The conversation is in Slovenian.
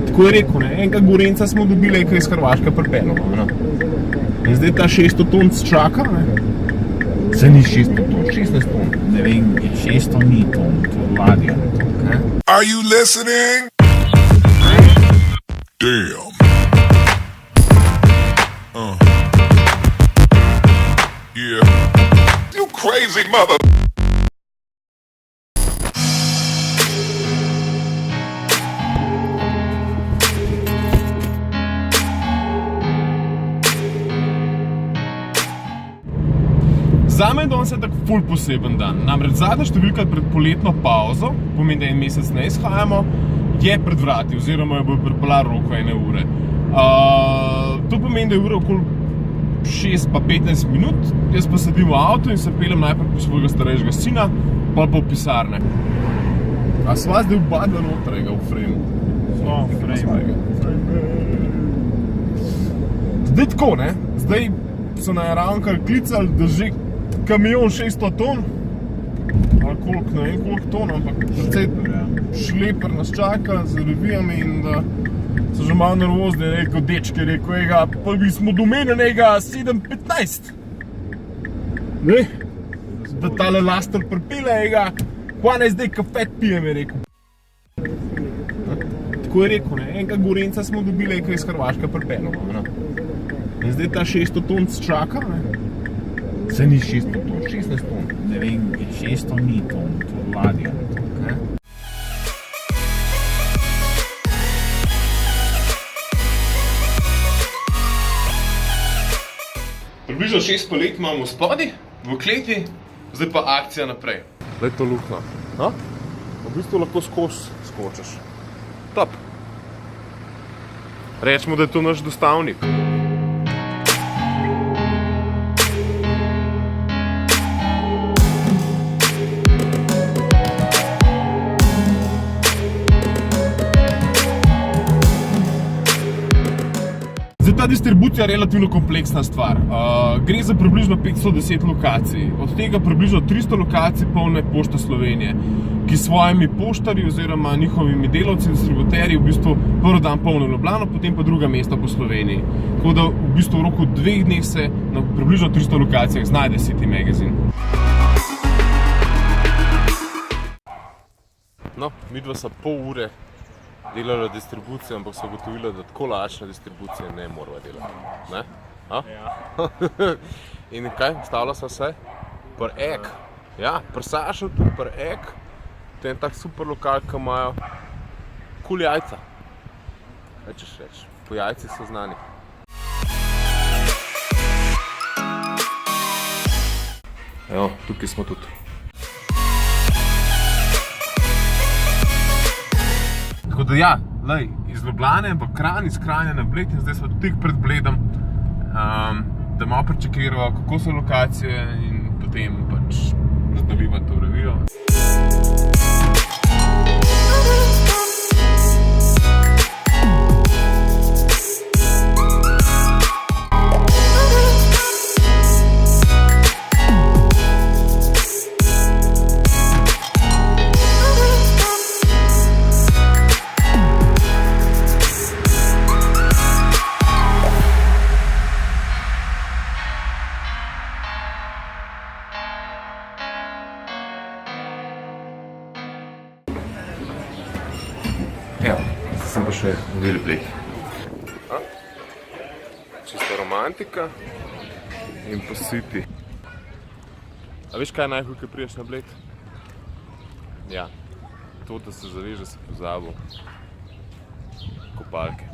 Tako je rekel, ne? Enega Gorenca smo dobili, ki je iz Hrvaške pripeljal. In zdaj ta 600 ton čaka, ne? Se ni 600 ton, 16 ton. Ne vem, 600 ni ton, to je ladja. Are you listening? Damn. Yeah. You crazy mother. Zame je danes tako ful poseben dan. Namreč zadnja številka pred poletno pauzo, pomeni, da en mesec ne izhajamo, je pred vrati, oziroma jo bo pripeljal roko 1 ure. To pomeni, da je ura okoli 6 pa 15 minut, jaz pa sedim v avtu in se peljem najprej po svojega starejšega sina, pa po pisarne. A sva zdaj oba dva notrega v frame? Smo v frame. Zdaj tako, ne? Zdaj so na ravnkar klicali, da že kamion 600 ton, ali koliko, ne vem koliko ton, ampak precej šleper nas čaka z revijami in da so že malo nervozni, rekel dečke, rekel, pa bi smo domenjenega 7:15. Ne? Da tale laster pripelje, pa ne zdaj kafet pijem, je rekel. Tako je rekel, ne? Enega Gorenca smo dobili, ki je iz Hrvaške pripeljal. In zdaj ta 600 ton čaka, ne? Se ni 600 ton, 16 ton. Ne vem, 600 ni ton, to je ladja. Približno 6 polet imamo spodaj, v kleti, zdaj pa akcija naprej. Glej to luknjo. V bistvu lahko skočiš. Top. Rečemo, da je to naš dostavnik. Ta distribucija je relativno kompleksna stvar. Gre za približno 510 lokacij, od tega približno 300 lokacij polne Pošta Slovenije, ki s svojimi poštarji oziroma njihovimi delavci, distributerji v bistvu prvi dan polnijo Ljubljano, potem pa druga mesta po Sloveniji. Tako da v bistvu v roku 2 dneh se na približno 300 lokacijah znajde City Magazine. No, midva sta pol ure delala distribucijo, ampak so ugotovila, da tako lačne distribucije ne morava delati. Ne? Ja. In kaj? Stavila sva se? Pri Ek. Ja, pri Sašu tudi pri Ek. To je en tak super lokal, ki imajo kul jajca. Kaj češ reči? Po jajci so znani. Evo, tukaj smo tudi. Tako da ja, lej, iz Ljubljane v Kranj, iz Kranja na Bled in zdaj smo tik pred Bledom, da malo prečekiramo, kako so lokacije in potem pač razdobiva to revijo. Evo, sem pa še v Velepleh. Čista romantika in pa City. A veš, kaj je najhuj, ko prideš na Bled? Ja, to, da se zaveš, da si pozabil kopalke.